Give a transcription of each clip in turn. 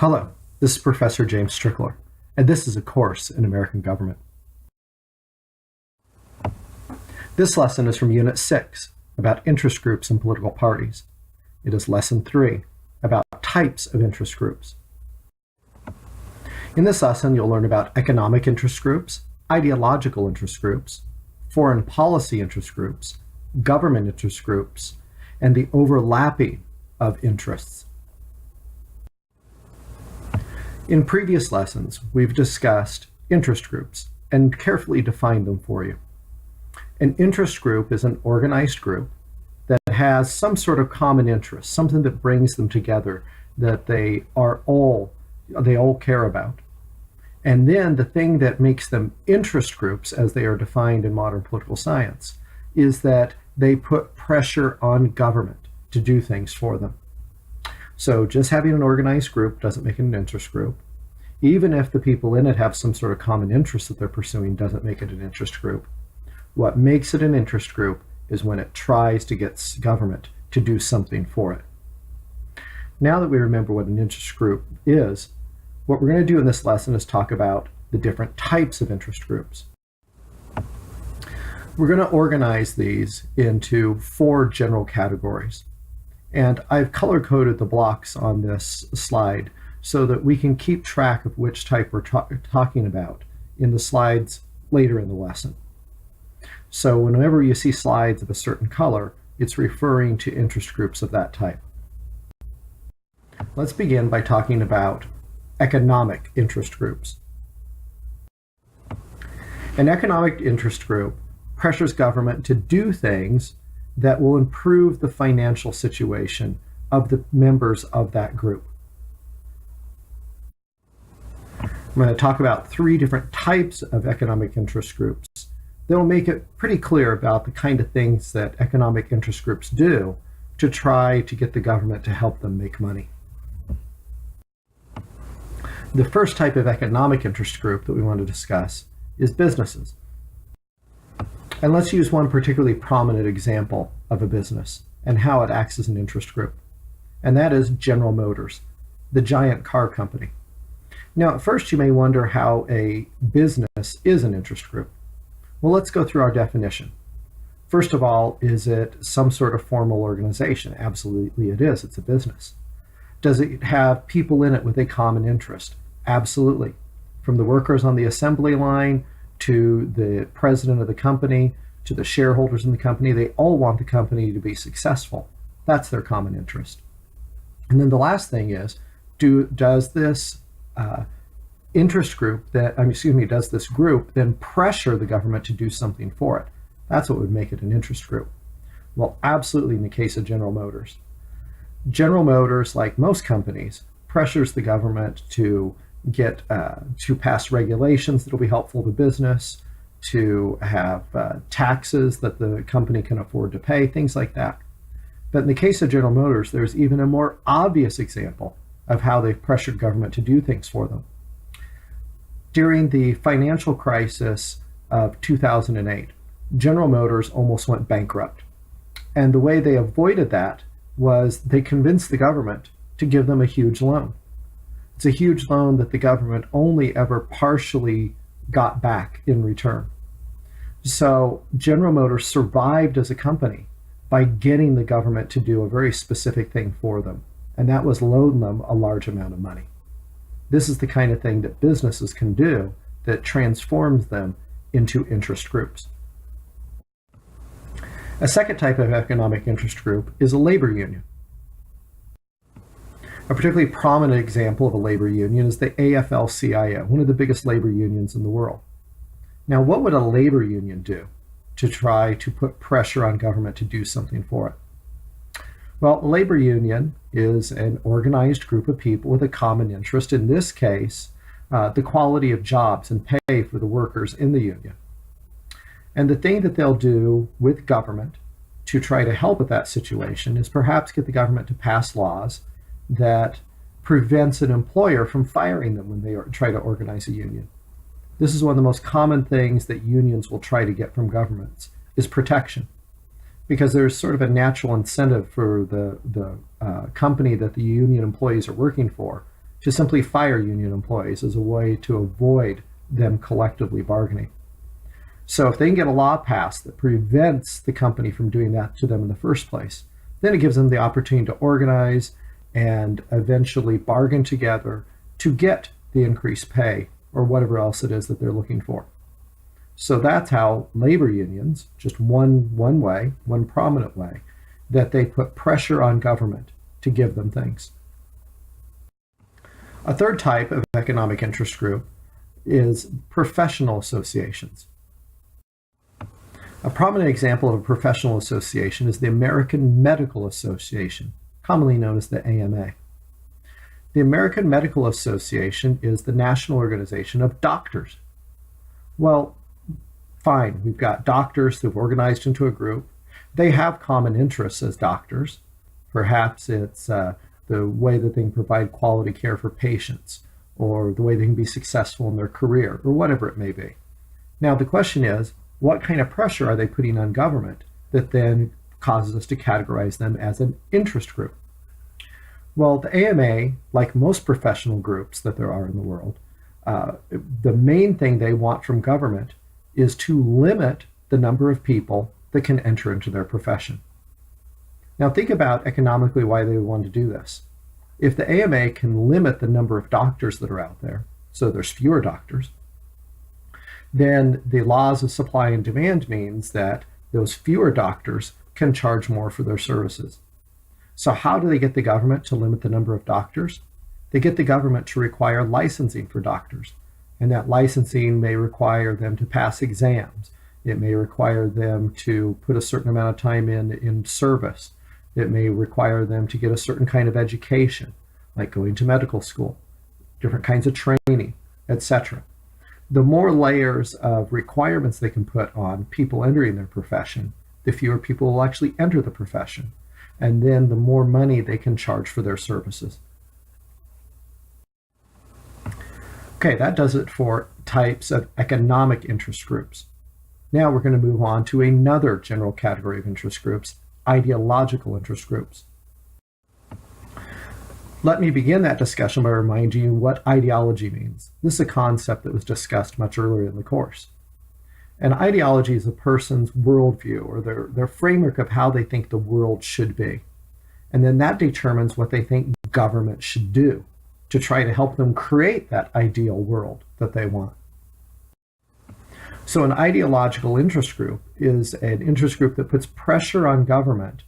Hello, this is Professor James Strickler, and this is a course in American government. This lesson is from Unit 6, about interest groups and political parties. It is Lesson 3, about types of interest groups. In this lesson, you'll learn about economic interest groups, ideological interest groups, foreign policy interest groups, government interest groups, and the overlapping of interests. In previous lessons, we've discussed interest groups and carefully defined them for you. An interest group is an organized group that has some sort of common interest, something that brings them together, that they all care about. And then the thing that makes them interest groups, as they are defined in modern political science, is that they put pressure on government to do things for them. So just having an organized group doesn't make it an interest group. Even if the people in it have some sort of common interest that they're pursuing, doesn't make it an interest group. What makes it an interest group is when it tries to get government to do something for it. Now that we remember what an interest group is, what we're going to do in this lesson is talk about the different types of interest groups. We're going to organize these into 4 general categories. And I've color-coded the blocks on this slide so that we can keep track of which type we're talking about in the slides later in the lesson. So whenever you see slides of a certain color, it's referring to interest groups of that type. Let's begin by talking about economic interest groups. An economic interest group pressures government to do things that will improve the financial situation of the members of that group. I'm going to talk about 3 different types of economic interest groups that will make it pretty clear about the kind of things that economic interest groups do to try to get the government to help them make money. The first type of economic interest group that we want to discuss is businesses. And let's use one particularly prominent example of a business and how it acts as an interest group. And that is General Motors, the giant car company. Now, at first you may wonder how a business is an interest group. Well, let's go through our definition. First of all, is it some sort of formal organization? Absolutely it is. It's a business. Does it have people in it with a common interest? Absolutely. From the workers on the assembly line to the president of the company, to the shareholders in the company, they all want the company to be successful. That's their common interest. And then the last thing is, does this does this group then pressure the government to do something for it? That's what would make it an interest group. Well, absolutely in the case of General Motors. General Motors, like most companies, pressures the government to get to pass regulations that will be helpful to business, to have taxes that the company can afford to pay, things like that. But in the case of General Motors, there's even a more obvious example of how they've pressured government to do things for them. During the financial crisis of 2008, General Motors almost went bankrupt. And the way they avoided that was they convinced the government to give them a huge loan. It's a huge loan that the government only ever partially got back in return. So General Motors survived as a company by getting the government to do a very specific thing for them, and that was loan them a large amount of money. This is the kind of thing that businesses can do that transforms them into interest groups. A second type of economic interest group is a labor union. A particularly prominent example of a labor union is the AFL-CIO, one of the biggest labor unions in the world. Now, what would a labor union do to try to put pressure on government to do something for it? Well, a labor union is an organized group of people with a common interest, in this case, the quality of jobs and pay for the workers in the union. And the thing that they'll do with government to try to help with that situation is perhaps get the government to pass laws that prevents an employer from firing them when they try to organize a union. This is one of the most common things that unions will try to get from governments, is protection. Because there's sort of a natural incentive for the company that the union employees are working for to simply fire union employees as a way to avoid them collectively bargaining. So if they can get a law passed that prevents the company from doing that to them in the first place, then it gives them the opportunity to organize and eventually bargain together to get the increased pay or whatever else it is that they're looking for. So that's how labor unions, just one way, one prominent way, that they put pressure on government to give them things. A third type of economic interest group is professional associations. A prominent example of a professional association is the American Medical Association, commonly known as the AMA. The American Medical Association is the national organization of doctors. Well, fine, we've got doctors who've organized into a group. They have common interests as doctors. Perhaps it's the way that they can provide quality care for patients, or the way they can be successful in their career, or whatever it may be. Now, the question is, what kind of pressure are they putting on government that then causes us to categorize them as an interest group? Well, the AMA, like most professional groups that there are in the world, the main thing they want from government is to limit the number of people that can enter into their profession. Now think about economically why they want to do this. If the AMA can limit the number of doctors that are out there, so there's fewer doctors, then the laws of supply and demand means that those fewer doctors can charge more for their services. So how do they get the government to limit the number of doctors? They get the government to require licensing for doctors. And that licensing may require them to pass exams. It may require them to put a certain amount of time in service. It may require them to get a certain kind of education, like going to medical school, different kinds of training, etc. The more layers of requirements they can put on people entering their profession, the fewer people will actually enter the profession. And then the more money they can charge for their services. Okay, that does it for types of economic interest groups. Now we're going to move on to another general category of interest groups, ideological interest groups. Let me begin that discussion by reminding you what ideology means. This is a concept that was discussed much earlier in the course. An ideology is a person's worldview, or their framework of how they think the world should be. And then that determines what they think government should do to try to help them create that ideal world that they want. So an ideological interest group is an interest group that puts pressure on government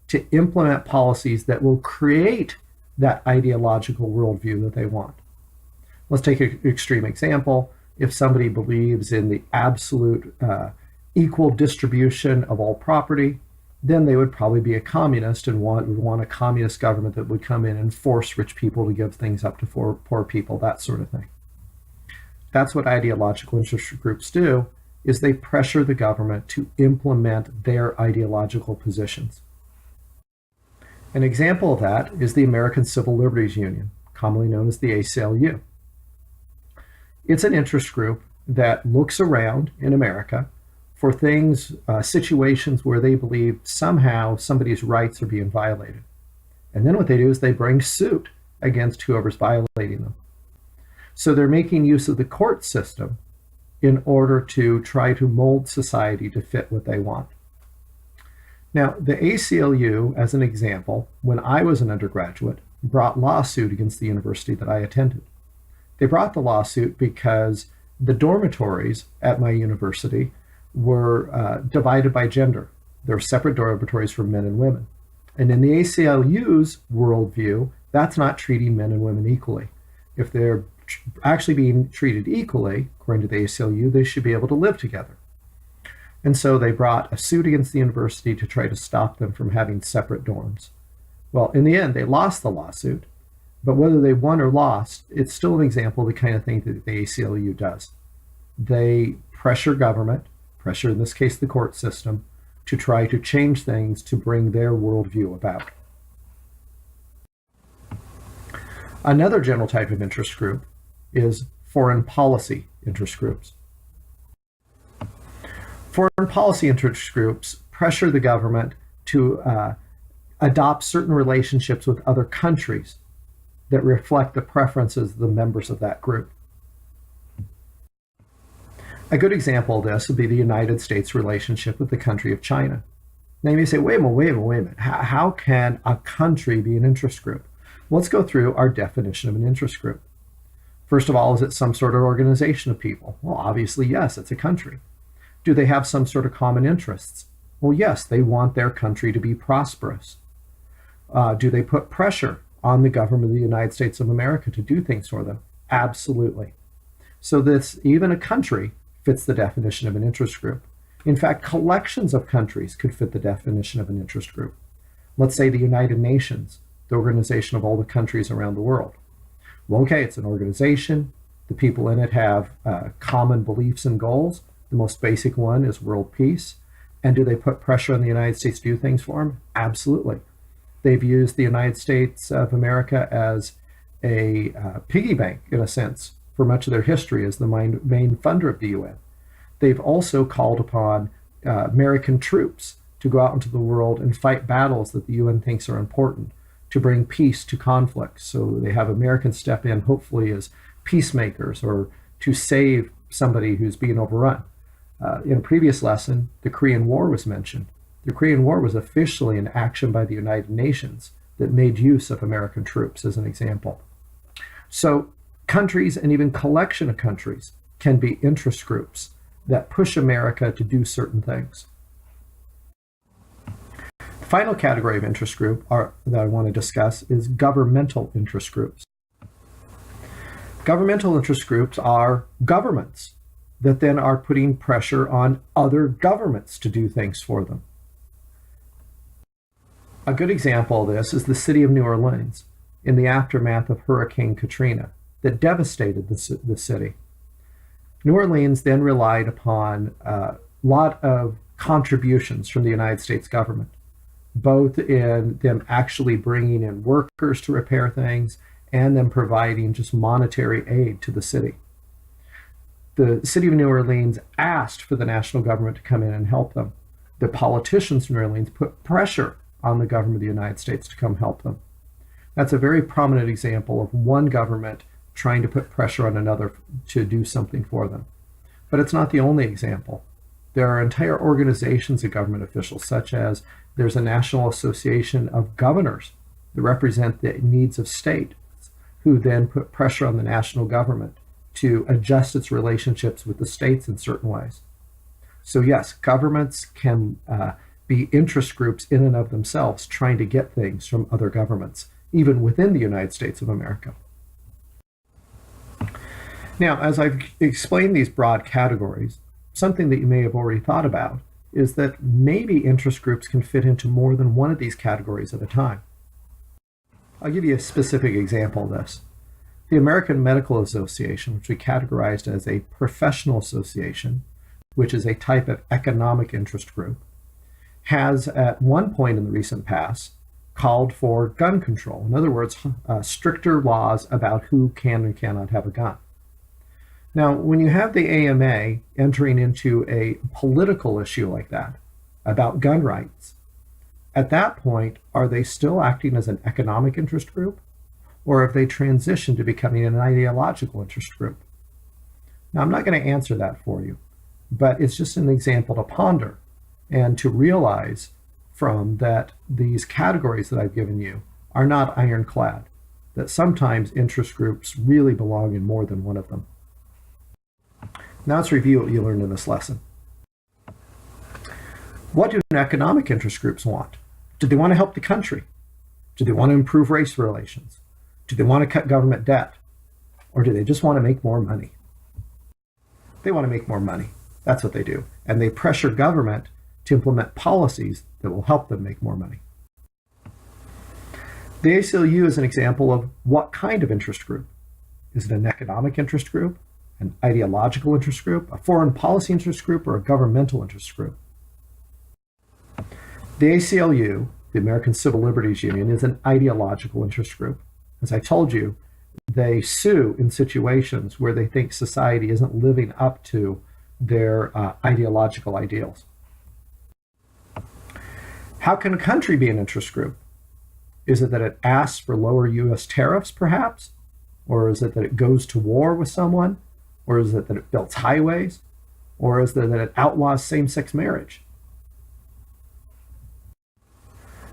to implement policies that will create that ideological worldview that they want. Let's take an extreme example. If somebody believes in the absolute equal distribution of all property, then they would probably be a communist and would want a communist government that would come in and force rich people to give things up to poor people, that sort of thing. That's what ideological interest groups do, is they pressure the government to implement their ideological positions. An example of that is the American Civil Liberties Union, commonly known as the A.C.L.U. It's an interest group that looks around in America for things, situations where they believe somehow somebody's rights are being violated. And then what they do is they bring suit against whoever's violating them. So they're making use of the court system in order to try to mold society to fit what they want. Now, the A.C.L.U, as an example, when I was an undergraduate, brought lawsuit against the university that I attended. They brought the lawsuit because the dormitories at my university were divided by gender. There were separate dormitories for men and women. And in the A.C.L.U's worldview, that's not treating men and women equally. If they're actually being treated equally, according to the A.C.L.U, they should be able to live together. And so they brought a suit against the university to try to stop them from having separate dorms. Well, in the end, they lost the lawsuit, but whether they won or lost, it's still an example of the kind of thing that the A.C.L.U does. They pressure government, pressure in this case the court system, to try to change things to bring their worldview about. Another general type of interest group is foreign policy interest groups. Foreign policy interest groups pressure the government to adopt certain relationships with other countries that reflect the preferences of the members of that group. A good example of this would be the United States' relationship with the country of China. Now you may say, wait a minute. How can a country be an interest group? Well, let's go through our definition of an interest group. First of all, is it some sort of organization of people? Well, obviously, yes, it's a country. Do they have some sort of common interests? Well, yes, they want their country to be prosperous. Do they put pressure on the government of the United States of America to do things for them? Absolutely. So this, even a country fits the definition of an interest group. In fact, collections of countries could fit the definition of an interest group. Let's say the United Nations, the organization of all the countries around the world. Well, okay, it's an organization. The people in it have common beliefs and goals. The most basic one is world peace. And do they put pressure on the United States to do things for them? Absolutely. They've used the United States of America as a piggy bank, in a sense, for much of their history as the main funder of the UN. They've also called upon American troops to go out into the world and fight battles that the UN thinks are important, to bring peace to conflicts. So they have Americans step in, hopefully as peacemakers, or to save somebody who's being overrun. In a previous lesson, the Korean War was mentioned. The Korean War was officially an action by the United Nations that made use of American troops, as an example. So countries, and even collection of countries, can be interest groups that push America to do certain things. The final category of interest group that I want to discuss is governmental interest groups. Governmental interest groups are governments that then are putting pressure on other governments to do things for them. A good example of this is the city of New Orleans in the aftermath of Hurricane Katrina that devastated the city. New Orleans then relied upon a lot of contributions from the United States government, both in them actually bringing in workers to repair things and then providing just monetary aid to the city. The city of New Orleans asked for the national government to come in and help them. The politicians from New Orleans put pressure on the government of the United States to come help them. That's a very prominent example of one government trying to put pressure on another to do something for them. But it's not the only example. There are entire organizations of government officials, such as there's a National Association of Governors that represent the needs of states, who then put pressure on the national government to adjust its relationships with the states in certain ways. So yes, governments can be interest groups in and of themselves trying to get things from other governments, even within the United States of America. Now, as I've explained these broad categories, something that you may have already thought about is that maybe interest groups can fit into more than one of these categories at a time. I'll give you a specific example of this. The American Medical Association, which we categorized as a professional association, which is a type of economic interest group, has at one point in the recent past called for gun control. In other words, stricter laws about who can and cannot have a gun. Now, when you have the AMA entering into a political issue like that, about gun rights, at that point, are they still acting as an economic interest group? Or have they transitioned to becoming an ideological interest group? Now, I'm not going to answer that for you, but it's just an example to ponder and to realize from that these categories that I've given you are not ironclad, that sometimes interest groups really belong in more than one of them. Now let's review what you learned in this lesson. What do economic interest groups want? Do they want to help the country? Do they want to improve race relations? Do they want to cut government debt? Or do they just want to make more money? They want to make more money. That's what they do. And they pressure government to implement policies that will help them make more money. The A.C.L.U is an example of what kind of interest group? Is it an economic interest group, an ideological interest group, a foreign policy interest group, or a governmental interest group? The A.C.L.U, the American Civil Liberties Union, is an ideological interest group. As I told you, they sue in situations where they think society isn't living up to their ideological ideals. How can a country be an interest group? Is it that it asks for lower U.S. tariffs, perhaps? Or is it that it goes to war with someone? Or is it that it builds highways? Or is it that it outlaws same-sex marriage?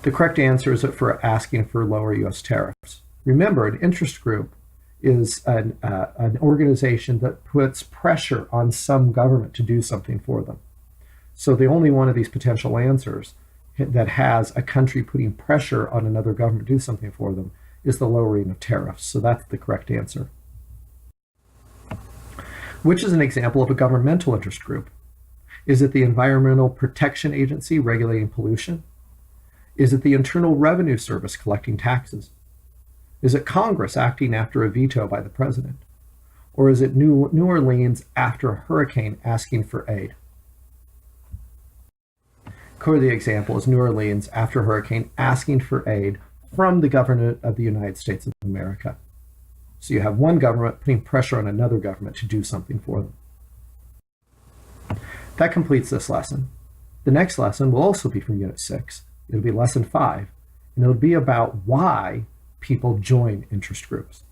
The correct answer is for asking for lower U.S. tariffs. Remember, an interest group is an organization that puts pressure on some government to do something for them. So the only one of these potential answers that has a country putting pressure on another government to do something for them is the lowering of tariffs. So that's the correct answer. Which is an example of a governmental interest group? Is it the Environmental Protection Agency regulating pollution? Is it the Internal Revenue Service collecting taxes? Is it Congress acting after a veto by the president? Or is it New Orleans after a hurricane asking for aid? Clearly, the example is New Orleans after a hurricane asking for aid from the government of the United States of America. So you have one government putting pressure on another government to do something for them. That completes this lesson. The next lesson will also be from Unit 6. It'll be Lesson 5, and it'll be about why people join interest groups.